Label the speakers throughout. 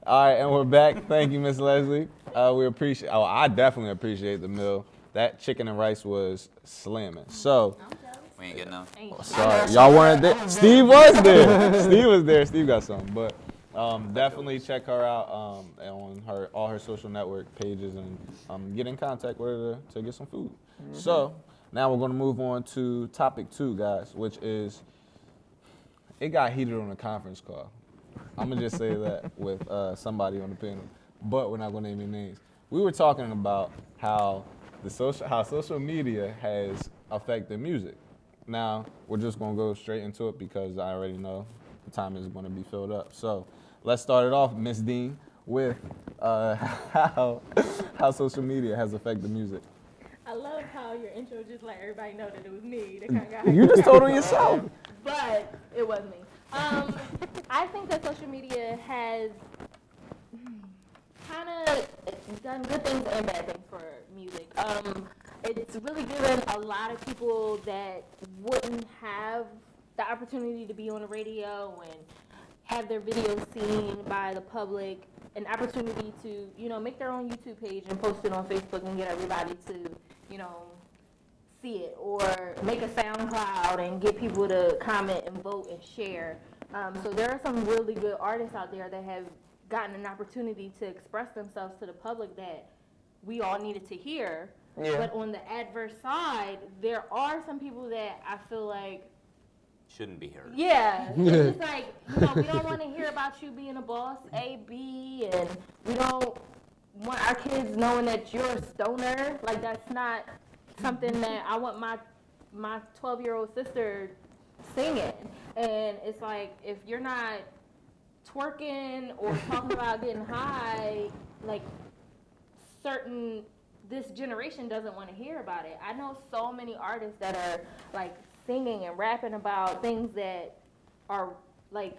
Speaker 1: All right, and we're back. Thank you, Miss Leslie. I definitely appreciate the meal. That chicken and rice was slamming. So,
Speaker 2: we ain't getting none.
Speaker 1: Sorry, y'all weren't there. Steve was there. Steve was there. Steve got some, but definitely check her out on all her social network pages and get in contact with her to get some food. Mm-hmm. So now we're going to move on to topic 2, guys, which is it got heated on a conference call. I'm gonna just say that with somebody on the panel, but we're not gonna name any names. We were talking about how social media has affected music. Now we're just gonna go straight into it because I already know the time is gonna be filled up. So let's start it off, Miss Dean, with how social media has affected music.
Speaker 3: I love how your intro just let everybody know that it was me.
Speaker 1: You just told on yourself.
Speaker 3: But it was me. I think that social media has kind of done good things and bad things for music. It's really given a lot of people that wouldn't have the opportunity to be on the radio and have their videos seen by the public an opportunity to, make their own YouTube page and post it on Facebook and get everybody to, see it, or make a SoundCloud and get people to comment and vote and share. So there are some really good artists out there that have gotten an opportunity to express themselves to the public that we all needed to hear. Yeah. But on the adverse side, there are some people that I feel like
Speaker 2: shouldn't be heard.
Speaker 3: Yeah. It's just like, we don't want to hear about you being a boss, A, B, and we don't want our kids knowing that you're a stoner. Like, that's not something that I want my 12-year-old sister singing. And it's like, if you're not twerking or talking about getting high, like, this generation doesn't want to hear about it. I know so many artists that are, like, singing and rapping about things that are, like,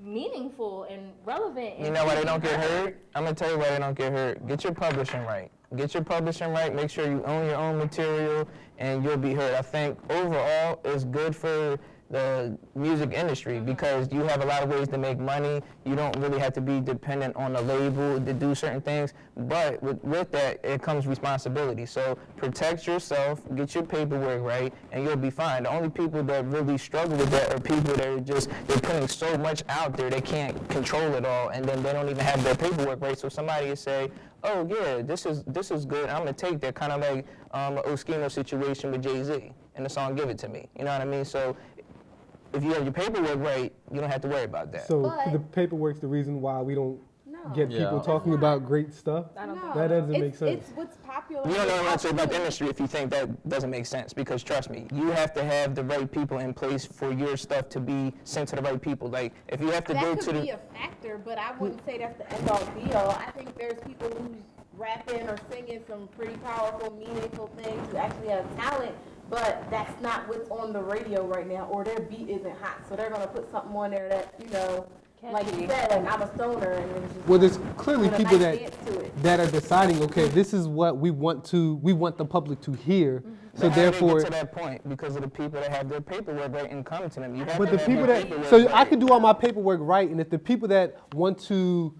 Speaker 3: meaningful and relevant.
Speaker 4: You know why they don't get heard? I'm going to tell you why they don't get heard. Get your publishing right. Get your publishing right. Make sure you own your own material, and you'll be heard. I think overall it's good for the music industry because you have a lot of ways to make money. You don't really have to be dependent on a label to do certain things. But with that, it comes responsibility. So protect yourself, get your paperwork right, and you'll be fine. The only people that really struggle with that are people that are they're putting so much out there they can't control it all, and then they don't even have their paperwork right. So somebody will say, oh yeah, this is good. I'm gonna take that, kind of like an Oskino situation with Jay-Z and the song "Give It to Me." You know what I mean? So if you have your paperwork right, you don't have to worry about that.
Speaker 5: So the paperwork's the reason why we don't get people talking about great stuff? That doesn't make sense.
Speaker 6: It's what's popular.
Speaker 4: You don't know much about the industry if you think that doesn't make sense, because trust me, you have to have the right people in place for your stuff to be sent to the right people. Like, if you have to go to the...
Speaker 6: That could be a factor, but I wouldn't say that's the end-all be-all. I think there's people who's rapping or singing some pretty powerful, meaningful things who actually have talent, but that's not what's on the radio right now, or their beat isn't hot, so they're going to put something on there that, like you said, like, I'm a stoner, and it's just...
Speaker 5: Well, there's clearly people that are deciding, okay, this is what we want the public to hear, so therefore...
Speaker 4: Get to that point because of the people that have their paperwork right and come to them. You have
Speaker 5: but
Speaker 4: to
Speaker 5: the people that... So I could do all my paperwork right, and if the people that want to...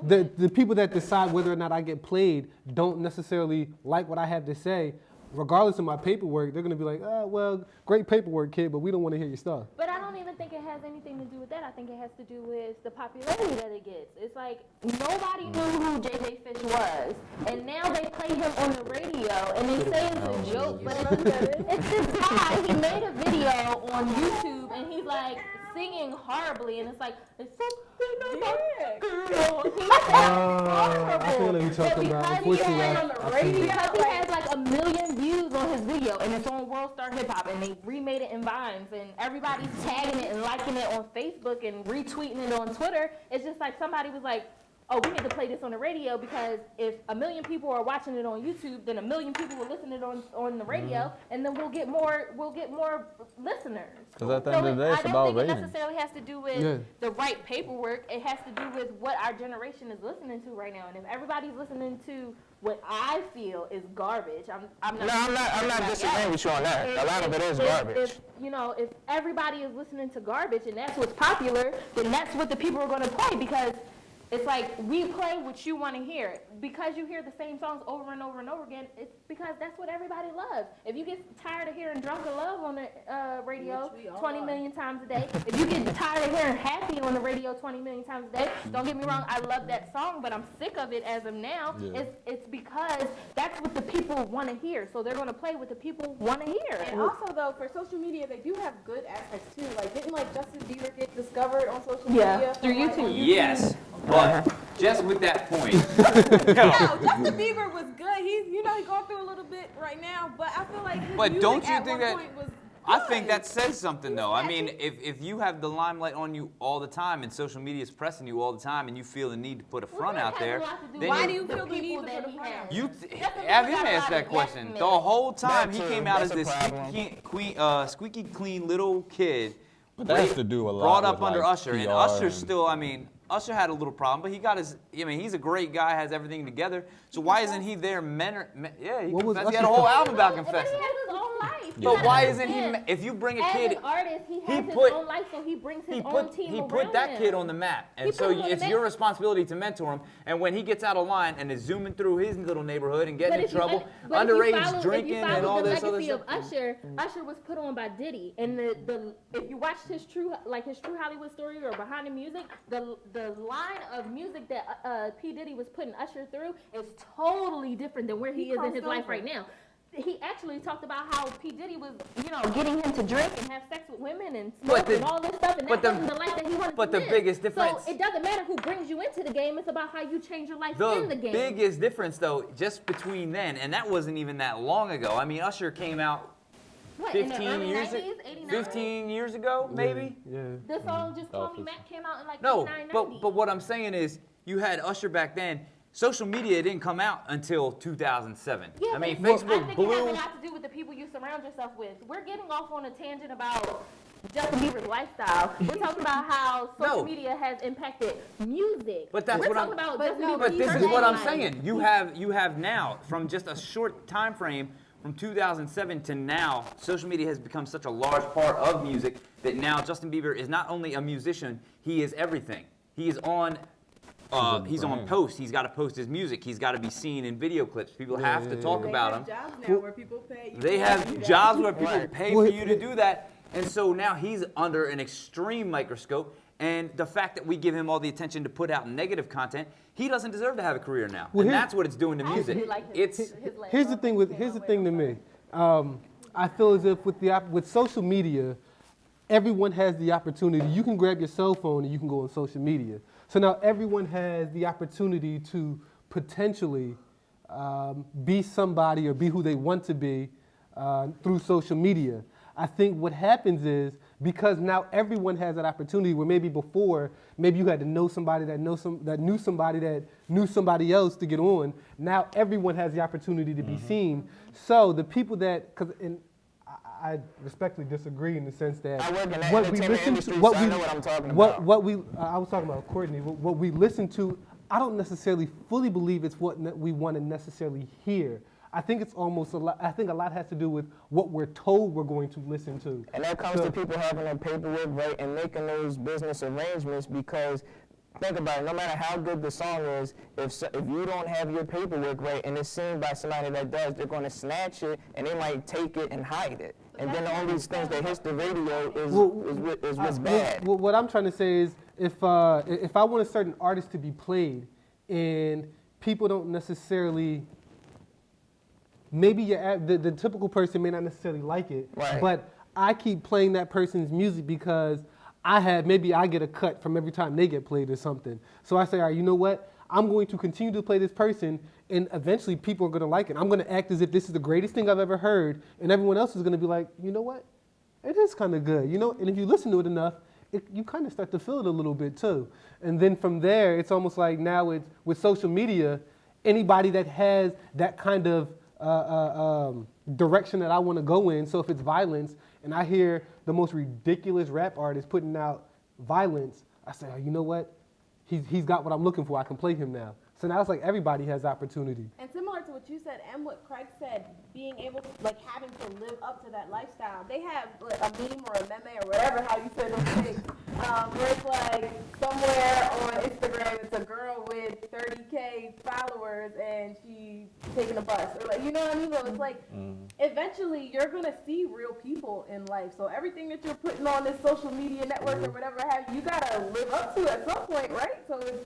Speaker 5: The people that decide whether or not I get played don't necessarily like what I have to say, regardless of my paperwork, they're going to be like, oh, well, great paperwork, kid, but we don't want to hear your stuff.
Speaker 3: But I don't even think it has anything to do with that. I think it has to do with the popularity that it gets. It's like nobody knew who J.J. Fish was, and now they play him on the radio, and they say it's a joke, but it's this guy. He made a video on YouTube, and he's like singing horribly, and it's like, it's something about girl. He's horrible.
Speaker 5: I feel like you're talking about, unfortunately,
Speaker 3: because he has like 1 million views on his video, and it's on World Star Hip Hop, and they remade it in Vines, and everybody's tagging it and liking it on Facebook and retweeting it on Twitter. It's just like somebody was like, oh, we need to play this on the radio, because if 1 million people are watching it on YouTube, then 1 million people will listen to it on the radio, and then we'll get more listeners.
Speaker 1: Because at the end of the day, it's about ratings.
Speaker 3: I don't think it necessarily has to do with the right paperwork. It has to do with what our generation is listening to right now. And if everybody's listening to what I feel is garbage, I'm
Speaker 4: not disagreeing with you on that. A lot of it is garbage.
Speaker 3: If everybody is listening to garbage and that's what's popular, then that's what the people are going to play, because It's like we play what you want to hear. Because you hear the same songs over and over and over again, it's because that's what everybody loves. If you get tired of hearing Drunk of Love on the radio 20 million times a day, if you get tired of hearing Happy on the radio 20 million times a day, don't get me wrong, I love that song, but I'm sick of it as of now.
Speaker 1: Yeah.
Speaker 3: It's because that's what the people want to hear. So they're going to play what the people want to hear.
Speaker 6: And also, though, for social media, they do have good aspects, too. Like, didn't, like, Justin Bieber get discovered on social media?
Speaker 3: Through YouTube.
Speaker 2: Yes, but just with that point.
Speaker 6: No, Justin Bieber was good. He's, he's going through a little bit right now, but I feel like his
Speaker 2: But
Speaker 6: music
Speaker 2: don't you
Speaker 6: at
Speaker 2: think
Speaker 6: one
Speaker 2: that-
Speaker 6: point was
Speaker 2: I
Speaker 6: good.
Speaker 2: think that says something, though. I mean, if you have the limelight on you all the time and social media is pressing you all the time and you feel the need to put a front out there, then
Speaker 6: Why
Speaker 2: you-
Speaker 6: do you feel the need to put a front out?
Speaker 2: have him ask that question. The whole time he
Speaker 4: That too,
Speaker 2: came out as
Speaker 4: that's a
Speaker 2: this
Speaker 4: problem.
Speaker 2: squeaky clean little kid.
Speaker 1: But that has to do a lot
Speaker 2: Brought up
Speaker 1: with,
Speaker 2: under
Speaker 1: like,
Speaker 2: Usher, and
Speaker 1: PR
Speaker 2: Usher
Speaker 1: and-
Speaker 2: still, I mean, Usher had a little problem, but he got his, he's a great guy, has everything together. So why isn't he there? Yeah, he
Speaker 5: What was
Speaker 2: confessed. He had a
Speaker 5: Usher-
Speaker 2: whole album about
Speaker 3: But he
Speaker 2: confessing.
Speaker 3: has his own life.
Speaker 2: But why isn't he, if you bring a
Speaker 3: As
Speaker 2: kid,
Speaker 3: an artist, he has
Speaker 2: put-
Speaker 3: his own life, so he brings his
Speaker 2: he
Speaker 3: own
Speaker 2: put
Speaker 3: team
Speaker 2: he
Speaker 3: around
Speaker 2: put that
Speaker 3: him.
Speaker 2: kid on the map, and
Speaker 3: He
Speaker 2: so
Speaker 3: put him on the
Speaker 2: it's your
Speaker 3: map.
Speaker 2: responsibility to mentor him. And when he gets out of line and is zooming through his little neighborhood and
Speaker 3: But
Speaker 2: getting in
Speaker 3: if you-
Speaker 2: trouble,
Speaker 3: but if you
Speaker 2: underage
Speaker 3: follow-
Speaker 2: drinking
Speaker 3: if you
Speaker 2: and
Speaker 3: follow
Speaker 2: all
Speaker 3: the
Speaker 2: this other
Speaker 3: legacy
Speaker 2: stuff.
Speaker 3: of Usher was put on by Diddy, and the if you watch his true Hollywood story or behind the music, the line of music that P Diddy was putting Usher through is totally different than where he is in his life right now. He actually talked about how P Diddy was, getting him to drink and have sex with women and smoke and all this stuff, and that wasn't the life that he wanted
Speaker 2: but
Speaker 3: to
Speaker 2: the
Speaker 3: live.
Speaker 2: biggest difference-
Speaker 3: So it doesn't matter who brings you into the game; it's about how you change your life in the game.
Speaker 2: The biggest difference, though, just between then, and that wasn't even that long ago. I mean, Usher came out
Speaker 3: What, in the
Speaker 2: 15
Speaker 3: early
Speaker 2: years
Speaker 3: 90s, 89?
Speaker 2: 15 years ago, maybe.
Speaker 5: Yeah.
Speaker 3: The song Just Call Me
Speaker 1: Oh,
Speaker 3: Mac came out in like
Speaker 2: No,
Speaker 3: 89,
Speaker 2: but
Speaker 3: 90.
Speaker 2: but what I'm saying is, you had Usher back then. Social media didn't come out until 2007.
Speaker 3: Yeah,
Speaker 2: I mean,
Speaker 3: but I
Speaker 2: Facebook
Speaker 3: think it has a
Speaker 2: blew.
Speaker 3: lot to do with the people you surround yourself with. We're getting off on a tangent about Justin Bieber's lifestyle. We're talking about how social
Speaker 2: No.
Speaker 3: media has impacted music.
Speaker 2: But that's
Speaker 3: We're
Speaker 2: what I'm-
Speaker 3: talking about
Speaker 6: but
Speaker 3: Justin
Speaker 6: no,
Speaker 3: Bieber's
Speaker 2: But this is
Speaker 3: personal
Speaker 2: what I'm
Speaker 3: life.
Speaker 2: saying. You have now, from just a short time frame, from 2007 to now, social media has become such a large part of music that now Justin Bieber is not only a musician, he is everything. He is on. He's on
Speaker 1: brand.
Speaker 2: post. He's got to post his music. He's got to be seen in video clips. People have to talk
Speaker 6: They
Speaker 2: about
Speaker 6: have
Speaker 2: him.
Speaker 6: jobs now where people pay you.
Speaker 2: They
Speaker 6: to
Speaker 2: have
Speaker 6: do that.
Speaker 2: jobs where people
Speaker 4: Right.
Speaker 2: pay for you to do that. And so now he's under an extreme microscope. And the fact that we give him all the attention to put out negative content, he doesn't deserve to have a career now.
Speaker 5: Well,
Speaker 2: And
Speaker 5: here-
Speaker 2: that's what it's doing to
Speaker 3: I
Speaker 2: music.
Speaker 3: actually like
Speaker 2: It's
Speaker 3: his last
Speaker 5: Here's the
Speaker 3: song.
Speaker 5: thing here's the thing to me. I feel as if with social media, everyone has the opportunity. You can grab your cell phone and you can go on social media. So now everyone has the opportunity to potentially be somebody or be who they want to be through social media. I think what happens is because now everyone has that opportunity where maybe before, maybe you had to know somebody that knew somebody that knew somebody else to get on. Now everyone has the opportunity to be seen. So the people and I respectfully disagree in the sense that
Speaker 4: I work in that
Speaker 5: what we
Speaker 4: entertainment
Speaker 5: listen
Speaker 4: industry,
Speaker 5: to,
Speaker 4: so I know what I'm talking about.
Speaker 5: I was talking about Courtney. What we listen to, I don't necessarily fully believe it's what we want to necessarily hear. I think it's almost a lot. I think a lot has to do with what we're told we're going to listen to.
Speaker 4: And that comes to people having their paperwork right and making those business arrangements because think about it, no matter how good the song is, if you don't have your paperwork right and it's seen by somebody that does, they're going to snatch it and they might take it and hide it. And then all these things that hits the radio is what's bad.
Speaker 5: What I'm trying to say is if I want a certain artist to be played and people don't necessarily, maybe the typical person may not necessarily like it,
Speaker 4: Right.
Speaker 5: but I keep playing that person's music because maybe I get a cut from every time they get played or something. So I say, all right, you know what? I'm going to continue to play this person, and eventually people are going to like it. I'm going to act as if this is the greatest thing I've ever heard, and everyone else is going to be like, you know what? It is kind of good, you know? And if you listen to it enough, you kind of start to feel it a little bit too. And then from there, it's almost like now with social media, anybody that has that kind of direction that I want to go in, so if it's violence, and I hear the most ridiculous rap artist putting out violence, I say, oh, you know what? He's got what I'm looking for. I can play him now. So now it's like everybody has opportunity.
Speaker 6: And similar to what you said and what Craig said, being able to, like, having to live up to that lifestyle. They have like, a meme or a meme or whatever, how you say those things, where it's like somewhere on Instagram, it's a girl with 30K followers and she's taking a bus, or like, you know what I mean? So it's like, eventually you're gonna see real people in life. So everything that you're putting on this social media network or whatever you gotta live up to at some point, right? So it's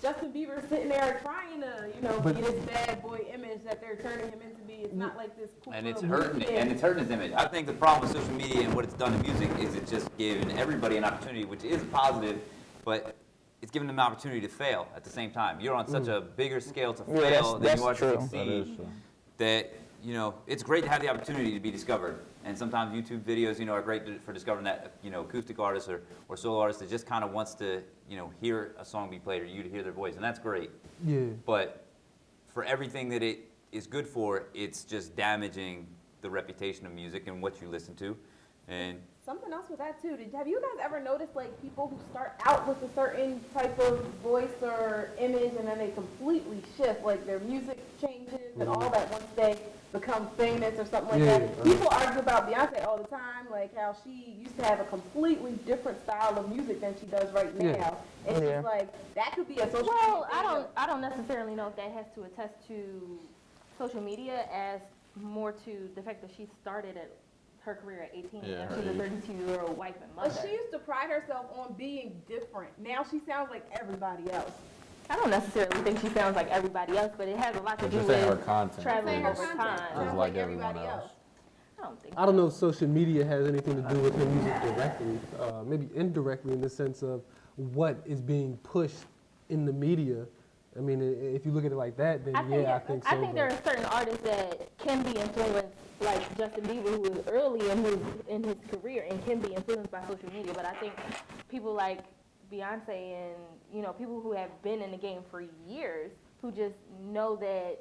Speaker 6: Justin Bieber sitting there trying to, be this bad boy image that they're turning him into be. It's not like this cool
Speaker 2: And it's
Speaker 6: little
Speaker 2: hurting
Speaker 6: kid.
Speaker 2: and it's hurting his image. I think the problem with social media and what it's done to music is it's just given everybody an opportunity, which is positive, but it's giving them an opportunity to fail at the same time. You're on such a bigger scale to fail than you are to
Speaker 4: true.
Speaker 1: That is
Speaker 2: succeed.
Speaker 1: true.
Speaker 2: That, it's great to have the opportunity to be discovered. And sometimes YouTube videos, are great for discovering that, acoustic artist or solo artist that just kind of wants to, hear a song be played or you to hear their voice, and that's great.
Speaker 5: Yeah.
Speaker 2: But for everything that it is good for, it's just damaging the reputation of music and what you listen to. And
Speaker 6: Something else with that too. Have you guys ever noticed like people who start out with a certain type of voice or image and then they completely shift, like their music changes and all that once they become famous or something like that? People argue about Beyonce all the time, like how she used to have a completely different style of music than she does right now. It's just like that could be a social media thing.
Speaker 3: I don't necessarily know if that has to attest to social media as more to the fact that she started at her career at 18.
Speaker 1: Yeah,
Speaker 3: She's a 32-year-old wife and mother.
Speaker 6: But she used to pride herself on being different. Now she sounds like everybody else.
Speaker 3: I don't necessarily think she sounds like everybody else, but it has a lot to
Speaker 1: But
Speaker 3: do
Speaker 1: you're
Speaker 3: with
Speaker 1: saying her content.
Speaker 3: traveling
Speaker 6: Her
Speaker 3: over
Speaker 6: content
Speaker 3: time.
Speaker 6: sounds
Speaker 1: It's
Speaker 6: like
Speaker 1: like everyone
Speaker 6: everybody
Speaker 1: else.
Speaker 6: else.
Speaker 3: I don't think.
Speaker 5: I don't know if social media has anything to do with her music directly, maybe indirectly in the sense of what is being pushed in the media. I mean, if you look at it like that, then I think so.
Speaker 3: I think there are certain artists that can be influenced, like Justin Bieber, who was early in his career and can be influenced by social media. But I think people like Beyonce and people who have been in the game for years, who just know that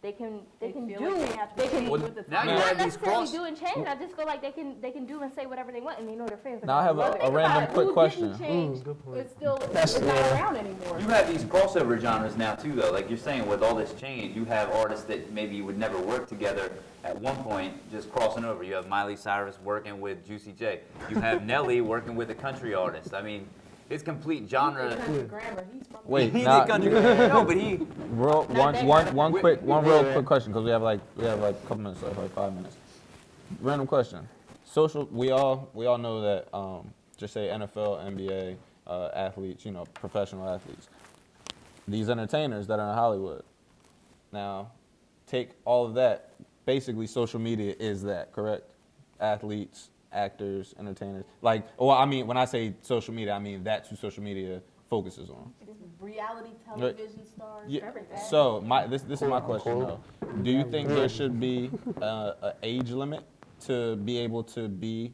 Speaker 3: they can
Speaker 6: feel
Speaker 3: do
Speaker 6: like they have to
Speaker 3: they can
Speaker 6: change
Speaker 2: Well,
Speaker 6: with the
Speaker 2: now
Speaker 6: times.
Speaker 2: you
Speaker 3: not
Speaker 2: have these
Speaker 3: necessarily
Speaker 2: cross.
Speaker 3: do and change. I just feel like they can do and say whatever they want, and their fans.
Speaker 1: Now I have
Speaker 3: love it.
Speaker 1: a random quick
Speaker 6: Who
Speaker 1: question.
Speaker 6: didn't change
Speaker 5: good point.
Speaker 6: is still
Speaker 4: That's-
Speaker 6: is not
Speaker 4: yeah.
Speaker 6: around anymore.
Speaker 2: You have these crossover genres now too, though. Like you're saying, with all this change, you have artists that maybe would never work together at one point, just crossing over. You have Miley Cyrus working with Juicy J. You have Nelly working with a country artist. I mean, it's complete genre.
Speaker 6: Country grammar. He's from
Speaker 1: Wait,
Speaker 2: He
Speaker 1: now,
Speaker 2: did country. No, but he.
Speaker 1: real,
Speaker 3: that
Speaker 1: one real
Speaker 4: Yeah.
Speaker 1: quick question, because we have like a couple minutes left, like 5 minutes. Random question. We all know that just say NFL, NBA athletes, professional athletes. These entertainers that are in Hollywood. Now, take all of that. Basically, social media is that, correct? Athletes, actors, entertainers. Like, when I say social media, I mean that's who social media focuses on.
Speaker 6: reality television stars.
Speaker 1: Yeah.
Speaker 6: everything.
Speaker 1: So this is my question though. Do you think there should be an age limit to be able to be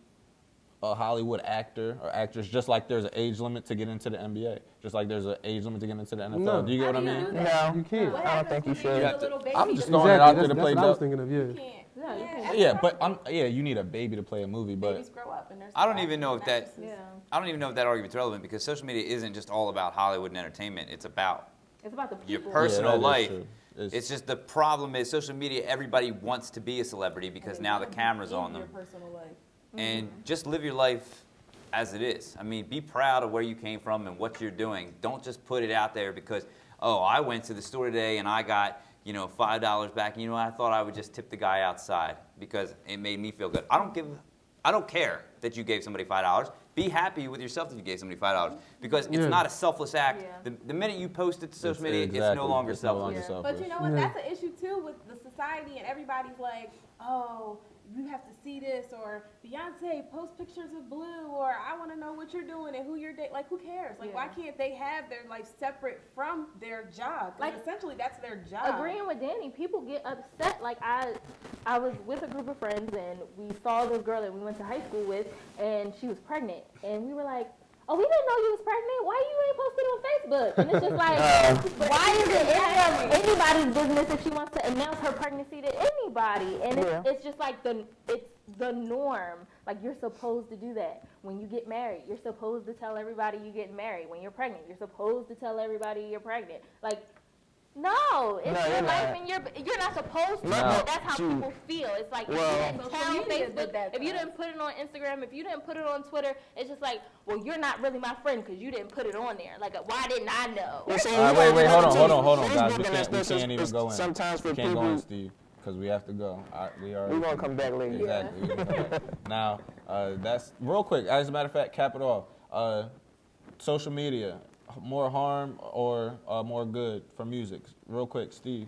Speaker 1: a Hollywood actor or actress, just like there's an age limit to get into the NBA, just like there's an age limit to get into the NFL?
Speaker 5: No.
Speaker 1: Do you get what I mean?
Speaker 4: No,
Speaker 5: You can't.
Speaker 6: What
Speaker 4: I don't
Speaker 6: happens
Speaker 4: think you
Speaker 6: when
Speaker 4: should.
Speaker 6: use
Speaker 2: have
Speaker 6: a
Speaker 2: to-
Speaker 6: little baby
Speaker 1: I'm
Speaker 6: to
Speaker 1: just
Speaker 6: play?
Speaker 1: throwing it out there to
Speaker 5: that's
Speaker 1: play
Speaker 5: what I was
Speaker 1: dope.
Speaker 5: thinking of. Yeah.
Speaker 6: You can't.
Speaker 3: Yeah, you
Speaker 6: Yeah,
Speaker 3: can.
Speaker 1: Yeah, but you need a baby to play a movie, but
Speaker 6: babies grow up and there's.
Speaker 2: I don't even know if that.
Speaker 6: actresses.
Speaker 3: Yeah.
Speaker 2: I don't even know if that argument's relevant because social media isn't just all about Hollywood and entertainment. It's about
Speaker 3: It's about the
Speaker 2: your
Speaker 3: people.
Speaker 2: personal
Speaker 1: that is
Speaker 2: life.
Speaker 1: true.
Speaker 2: It's just the problem is social media. Everybody wants to be a celebrity because
Speaker 6: And
Speaker 2: now
Speaker 6: they
Speaker 2: the
Speaker 6: wanna be
Speaker 2: camera's
Speaker 6: in
Speaker 2: on
Speaker 6: Your
Speaker 2: them.
Speaker 6: personal life.
Speaker 2: And just live your life as it is. I mean, be proud of where you came from and what you're doing. Don't just put it out there because, oh, I went to the store today and I got, $5 back. And I thought I would just tip the guy outside because it made me feel good. I don't care that you gave somebody $5. Be happy with yourself that you gave somebody $5 because it's
Speaker 5: Yeah.
Speaker 2: not a selfless act.
Speaker 3: Yeah.
Speaker 2: The minute you post it to social media, it's
Speaker 1: exactly,
Speaker 2: no longer
Speaker 1: it's no
Speaker 2: selfless.
Speaker 1: longer
Speaker 3: Yeah.
Speaker 1: selfish.
Speaker 6: But you know what?
Speaker 5: Yeah.
Speaker 6: That's an issue too with the society, and everybody's like, "Oh, you have to see this," or Beyonce post pictures of Blue, or I want to know what you're doing and who you're dating. Like, who cares? Like, why
Speaker 3: Yeah.
Speaker 6: can't they have their life separate from their job? Like,
Speaker 3: Like,
Speaker 6: essentially, that's their job.
Speaker 3: Agreeing with Danny, people get upset. Like I was with a group of friends and we saw this girl that we went to high school with, and she was pregnant, and we were like, "Oh, we didn't know you was pregnant. Why you ain't posted on Facebook?" And it's just like, why is it any of anybody's business if she wants to announce her pregnancy to anybody? And it's just like it's the norm. Like, you're supposed to do that. When you get married, you're supposed to tell everybody you get married. When you're pregnant, you're supposed to tell everybody you're pregnant. Like, No, it's
Speaker 4: No,
Speaker 3: your
Speaker 4: you're
Speaker 3: life
Speaker 4: not.
Speaker 3: and you're not supposed to,
Speaker 4: No,
Speaker 3: but that's how
Speaker 4: shoot.
Speaker 3: people feel. It's like
Speaker 4: Well-
Speaker 3: if you didn't
Speaker 6: Social
Speaker 3: tell
Speaker 6: media did
Speaker 3: Facebook,
Speaker 6: that
Speaker 3: if you
Speaker 6: to us.
Speaker 3: didn't put it on Instagram, if you didn't put it on Twitter, it's just like, well, you're not really my friend because you didn't put it on there. Like, why didn't I know?
Speaker 4: Well, see,
Speaker 1: Wait,
Speaker 4: you
Speaker 1: hold
Speaker 4: know,
Speaker 1: on, guys.
Speaker 4: Facebook
Speaker 1: We
Speaker 4: and
Speaker 1: can't
Speaker 4: stuff
Speaker 1: even
Speaker 4: is
Speaker 1: go in.
Speaker 4: Sometimes for
Speaker 1: We can't go in,
Speaker 4: people,
Speaker 1: Steve, because we have to go. We are.
Speaker 4: we're gonna come back later.
Speaker 1: Exactly. we can come back. Now, that's real quick. As a matter of fact, cap it off. Social media, more harm or more good for music? Real quick, Steve.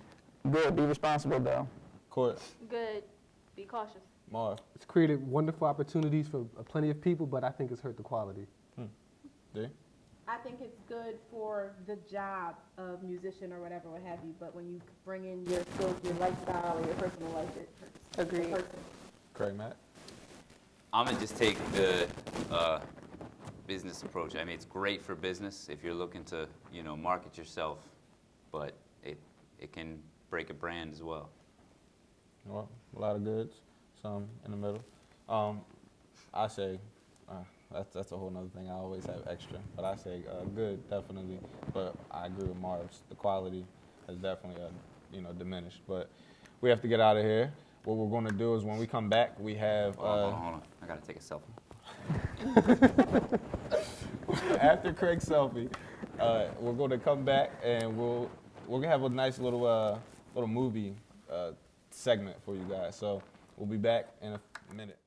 Speaker 4: Good, be responsible though.
Speaker 1: Court.
Speaker 3: Good. Be cautious.
Speaker 1: Marv.
Speaker 5: It's created wonderful opportunities for plenty of people, but I think it's hurt the quality.
Speaker 1: D.
Speaker 6: I think it's good for the job of musician or whatever, what have you, but when you bring in your skills, your lifestyle, or your personal life, it hurts the
Speaker 4: Agreed.
Speaker 6: person.
Speaker 1: Craig Matt.
Speaker 2: I'm gonna just take the business approach. I mean, it's great for business if you're looking to, market yourself, but it can break a brand as well.
Speaker 1: Well, a lot of goods, some in the middle. I say that's a whole nother thing. I always have extra, but I say good definitely. But I agree with Marv's. The quality has definitely diminished. But we have to get out of here. What we're going to do is when we come back, we have
Speaker 2: Hold on. I gotta take a selfie.
Speaker 1: after Craig's selfie, we're going to come back and we're gonna have a nice little movie segment for you guys. So we'll be back in a minute.